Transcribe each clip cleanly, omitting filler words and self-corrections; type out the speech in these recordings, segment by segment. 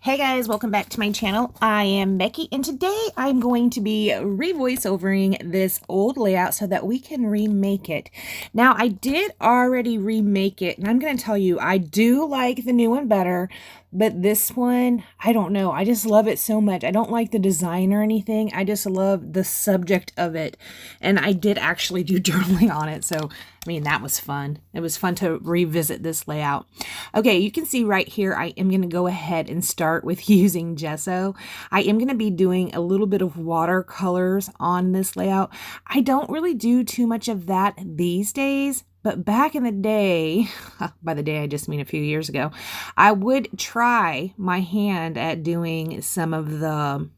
Hey guys, welcome back to my channel. I am Becky and today I'm going to be re-voiceovering this old layout so that we can remake it. Now I did already remake it and I'm going to tell you I do like the new one better, but this one, I don't know. I just love it so much. I don't like the design or anything. I just love the subject of it. And I did actually do journaling on it. So, I mean, that was fun. It was fun to revisit this layout. Okay, you can see right here, I am going to go ahead and start with using Gesso. I am going to be doing a little bit of watercolors on this layout. I don't really do too much of that these days. But back in the day, by the day I just mean a few years ago, I would try my hand at doing some of the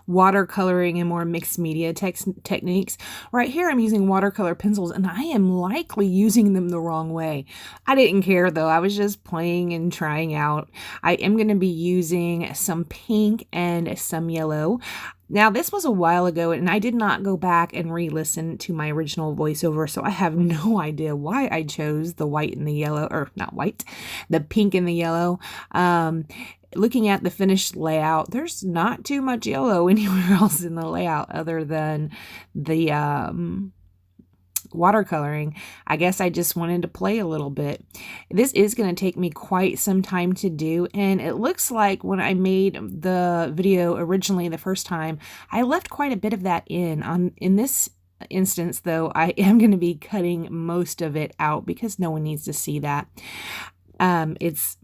watercoloring and more mixed media techniques. Right here I'm using watercolor pencils and I am likely using them the wrong way. I didn't care though. I was just playing and trying out. I am going to be using some pink and some yellow. Now, this was a while ago, and I did not go back and re-listen to my original voiceover, so I have no idea why I chose the white and the yellow, or not white, the pink and the yellow. Looking at the finished layout, there's not too much yellow anywhere else in the layout other than the watercoloring. I guess I just wanted to play a little bit. This is going to take me quite some time to do, and it looks like when I made the video originally the first time, I left quite a bit of that in this instance though. I am going to be cutting most of it out because no one needs to see that.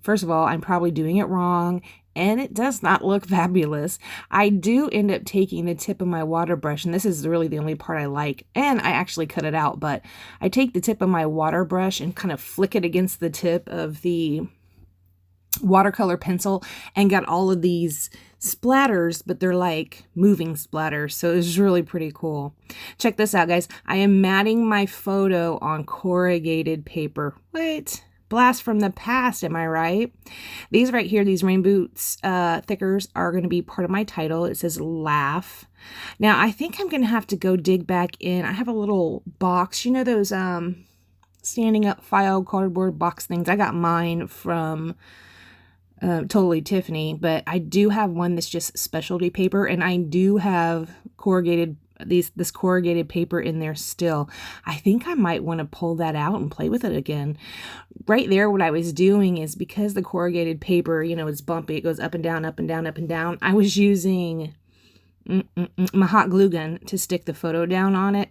First of all, I'm probably doing it wrong and it does not look fabulous. I do end up taking the tip of my water brush, and this is really the only part I like, and I actually cut it out, but I take the tip of my water brush and kind of flick it against the tip of the watercolor pencil and got all of these splatters, but they're like moving splatters, so it's really pretty cool. Check this out, guys. I am matting my photo on corrugated paper. Wait. Blast from the past, am I right? These right here, these rain boots thickers are going to be part of my title. It says laugh. Now, I think I'm going to have to go dig back in. I have a little box. You know those standing up file cardboard box things? I got mine from Totally Tiffany, but I do have one that's just specialty paper, and I do have this corrugated paper in there still. I think I might want to pull that out and play with it again. Right there, what I was doing is, because the corrugated paper, you know, it's bumpy, it goes up and down, up and down, up and down, I was using my hot glue gun to stick the photo down on it.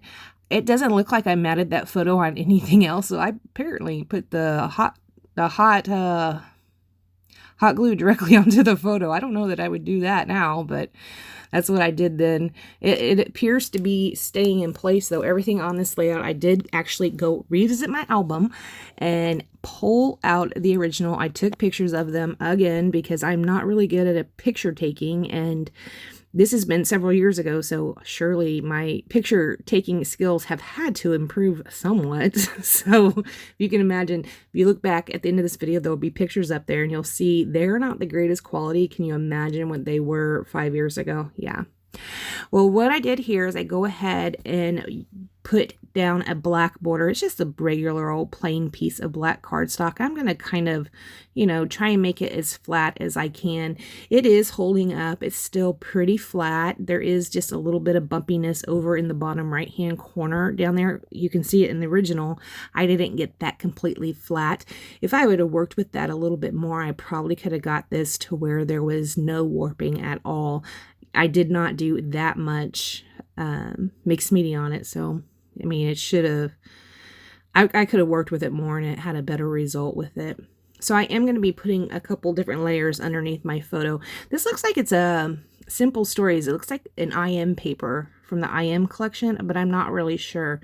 It doesn't look like I matted that photo on anything else, so I apparently put the hot glue directly onto the photo. I don't know that I would do that now, but that's what I did then. It appears to be staying in place, though. Everything on this layout, I did actually go revisit my album and pull out the original. I took pictures of them again because I'm not really good at a picture taking, and this has been several years ago, so surely my picture taking skills have had to improve somewhat. So you can imagine, if you look back at the end of this video, there'll be pictures up there and you'll see they're not the greatest quality. Can you imagine what they were 5 years ago? Yeah. Well, what I did here is I go ahead and put down a black border. It's just a regular old plain piece of black cardstock. I'm going to kind of, you know, try and make it as flat as I can. It is holding up. It's still pretty flat. There is just a little bit of bumpiness over in the bottom right hand corner down there. You can see it in the original. I didn't get that completely flat. If I would have worked with that a little bit more, I probably could have got this to where there was no warping at all. I did not do that much mixed media on it, so I mean, it should have, I could have worked with it more and it had a better result with it. So I am going to be putting a couple different layers underneath my photo. This looks like it's a Simple Stories. It looks like an IM paper from the IM collection, but I'm not really sure.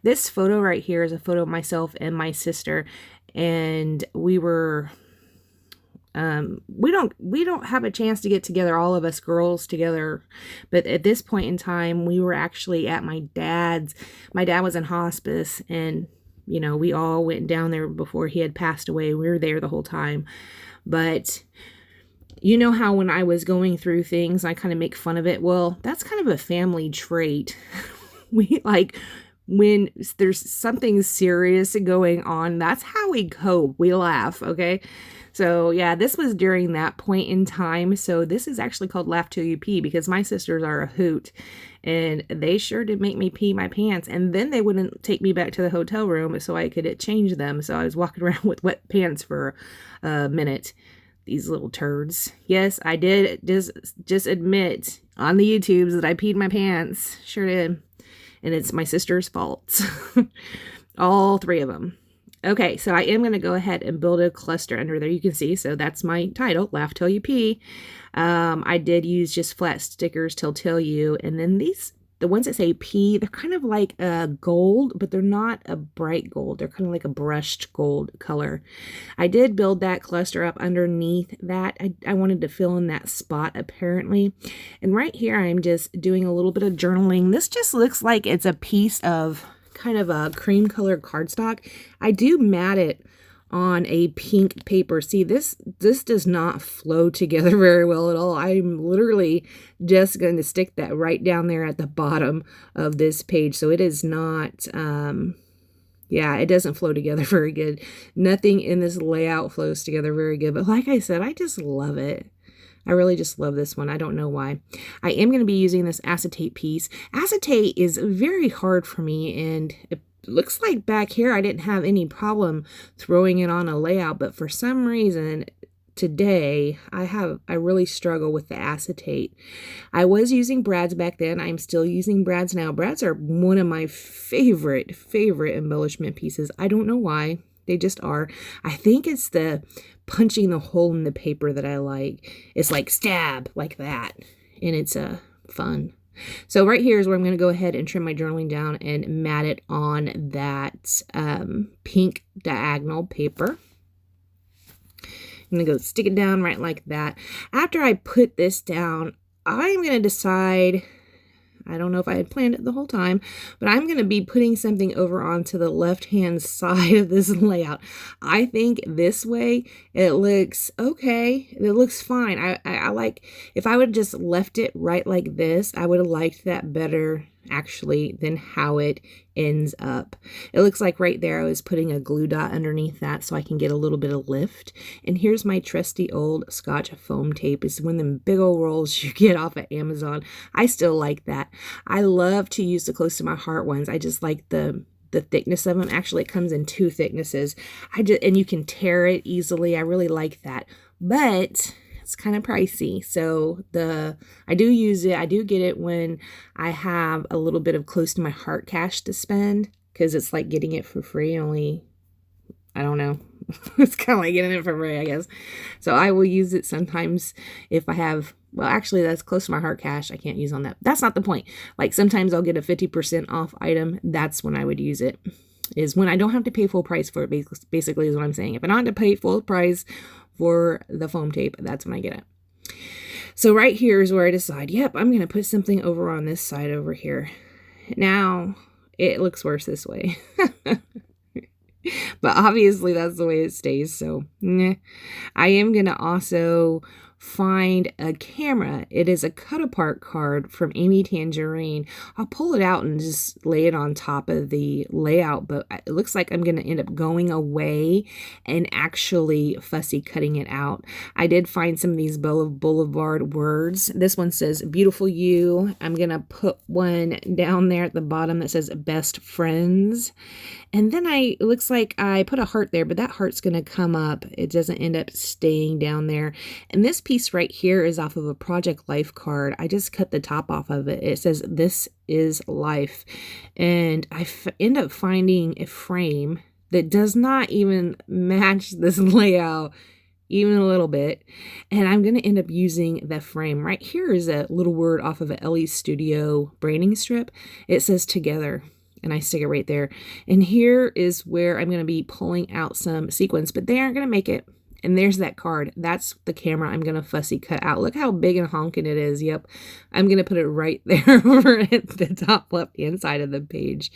This photo right here is a photo of myself and my sister, and we were... we don't have a chance to get together, all of us girls together, but at this point in time, we were actually at my dad's. My dad was in hospice, and, you know, we all went down there before he had passed away. We were there the whole time, but you know how when I was going through things, I kind of make fun of it. Well, that's kind of a family trait. We like, when there's something serious going on, that's how we cope. We laugh, okay? So yeah, this was during that point in time. So this is actually called Laugh Till You Pee because my sisters are a hoot and they sure did make me pee my pants. And then they wouldn't take me back to the hotel room so I could change them. So I was walking around with wet pants for a minute. These little turds. Yes, I did just admit on the YouTubes that I peed my pants. Sure did. And it's my sister's fault. All three of them. Okay, so I am going to go ahead and build a cluster under there. You can see, so that's my title, Laugh Till You Pee. I did use just flat stickers till tell you. And then these, the ones that say P, they're kind of like a gold, but they're not a bright gold. They're kind of like a brushed gold color. I did build that cluster up underneath that. I wanted to fill in that spot apparently. And right here, I'm just doing a little bit of journaling. This just looks like it's a piece of kind of a cream colored cardstock. I do mat it on a pink paper. See, this does not flow together very well at all. I'm literally just going to stick that right down there at the bottom of this page. So it is not, yeah, it doesn't flow together very good. Nothing in this layout flows together very good. But like I said, I just love it. I really just love this one. I don't know why. I am going to be using this acetate piece. Acetate is very hard for me, and it looks like back here I didn't have any problem throwing it on a layout, but for some reason today I really struggle with the acetate. I was using brads back then. I'm still using brads now. Brads are one of my favorite embellishment pieces. I don't know why. They just are. I think it's the punching the hole in the paper that I like. It's like stab, like that. And it's fun. So right here is where I'm going to go ahead and trim my journaling down and mat it on that pink diagonal paper. I'm going to go stick it down right like that. After I put this down, I'm going to decide... I don't know if I had planned it the whole time, but I'm going to be putting something over onto the left-hand side of this layout. I think this way it looks okay. It looks fine. I like, if I would have just left it right like this, I would have liked that better actually than how it ends up. It looks like right there I was putting a glue dot underneath that so I can get a little bit of lift. And here's my trusty old Scotch foam tape. It's one of them big old rolls you get off at Amazon. I still like that. I love to use the close to my heart ones. I just like the thickness of them. Actually, it comes in two thicknesses. And you can tear it easily. I really like that. But it's kind of pricey. So I do use it. I do get it when I have a little bit of close to my heart cash to spend, because it's like getting it for free. Only, I don't know. It's kind of like getting it for free, I guess. So I will use it sometimes if I have, well, actually that's close to my heart cash. I can't use on that. That's not the point. Like sometimes I'll get a 50% off item. That's when I would use it. Is when I don't have to pay full price for it, basically is what I'm saying. If I don't have to pay full price for the foam tape, that's when I get it. So right here is where I decide, yep, I'm going to put something over on this side over here. Now, it looks worse this way. But obviously that's the way it stays, so I am going to also find a camera. It is a cut apart card from Amy Tangerine. I'll pull it out and just lay it on top of the layout, but it looks like I'm going to end up going away and actually fussy cutting it out. I did find some of these Boulevard words. This one says beautiful you. I'm going to put one down there at the bottom that says best friends. And then it looks like I put a heart there, but that heart's going to come up. It doesn't end up staying down there. And this piece right here is off of a Project Life card. I just cut the top off of it. It says, this is life. And I end up finding a frame that does not even match this layout even a little bit. And I'm going to end up using the frame. Right here is a little word off of an Ellie Studio branding strip. It says together. And I stick it right there. And here is where I'm going to be pulling out some sequins, but they aren't going to make it. And there's that card. That's the camera I'm going to fussy cut out. Look how big and honking it is. Yep. I'm going to put it right there over at the top left-hand side of the page.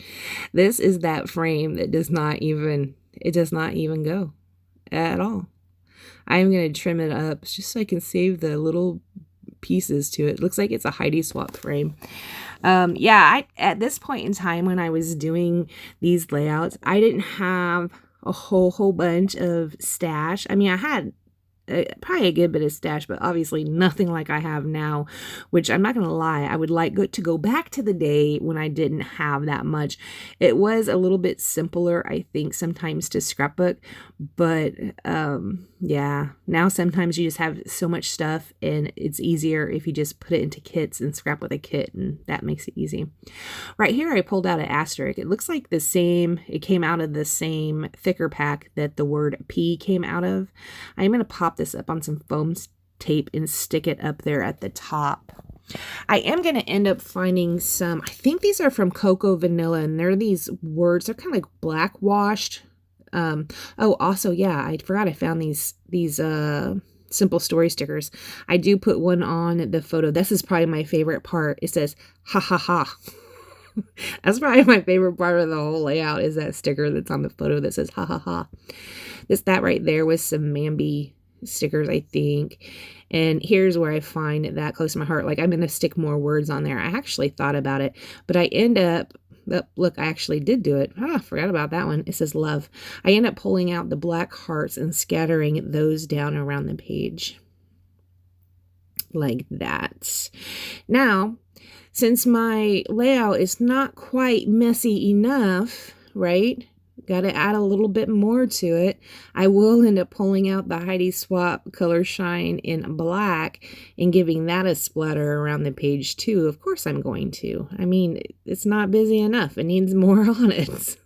This is that frame that does not even go at all. I'm going to trim it up just so I can save the little pieces to it. Looks like it's a Heidi Swap frame. At this point in time when I was doing these layouts, I didn't have a whole bunch of stash. I mean, I had probably a good bit of stash, but obviously nothing like I have now, which I'm not going to lie, I would like to go back to the day when I didn't have that much. It was a little bit simpler, I think, sometimes to scrapbook, but yeah, now sometimes you just have so much stuff and it's easier if you just put it into kits and scrap with a kit, and that makes it easy. Right here, I pulled out an asterisk. It looks like the same, it came out of the same thicker pack that the word P came out of. I'm going to pop this up on some foam tape and stick it up there at the top. I am going to end up finding some, I think these are from Cocoa Vanilla, and they're these words, they're kind of like black washed. Oh, also, yeah, I forgot I found these simple story stickers. I do put one on the photo. This is probably my favorite part. It says, ha ha ha. That's probably my favorite part of the whole layout, is that sticker that's on the photo that says ha ha ha. That right there was some Mambi stickers, I think. And here's where I find that close to my heart. Like, I'm going to stick more words on there. I actually thought about it, but I end up, oh, look, I actually did do it. Ah, forgot about that one. It says love. I end up pulling out the black hearts and scattering those down around the page. Like that. Now, since my layout is not quite messy enough, right? Got to add a little bit more to it. I will end up pulling out the Heidi Swap Color Shine in black and giving that a splatter around the page too. Of course I'm going to. I mean, it's not busy enough. It needs more on it.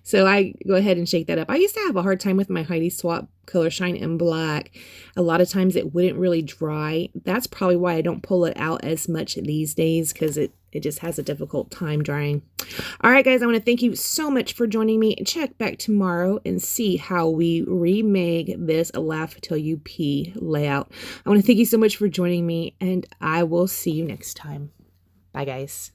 So I go ahead and shake that up. I used to have a hard time with my Heidi Swap Color Shine in black. A lot of times it wouldn't really dry. That's probably why I don't pull it out as much these days, because it just has a difficult time drying. All right, guys, I want to thank you so much for joining me. Check back tomorrow and see how we remake this Laugh Till You Pee layout. I want to thank you so much for joining me, and I will see you next time. Bye, guys.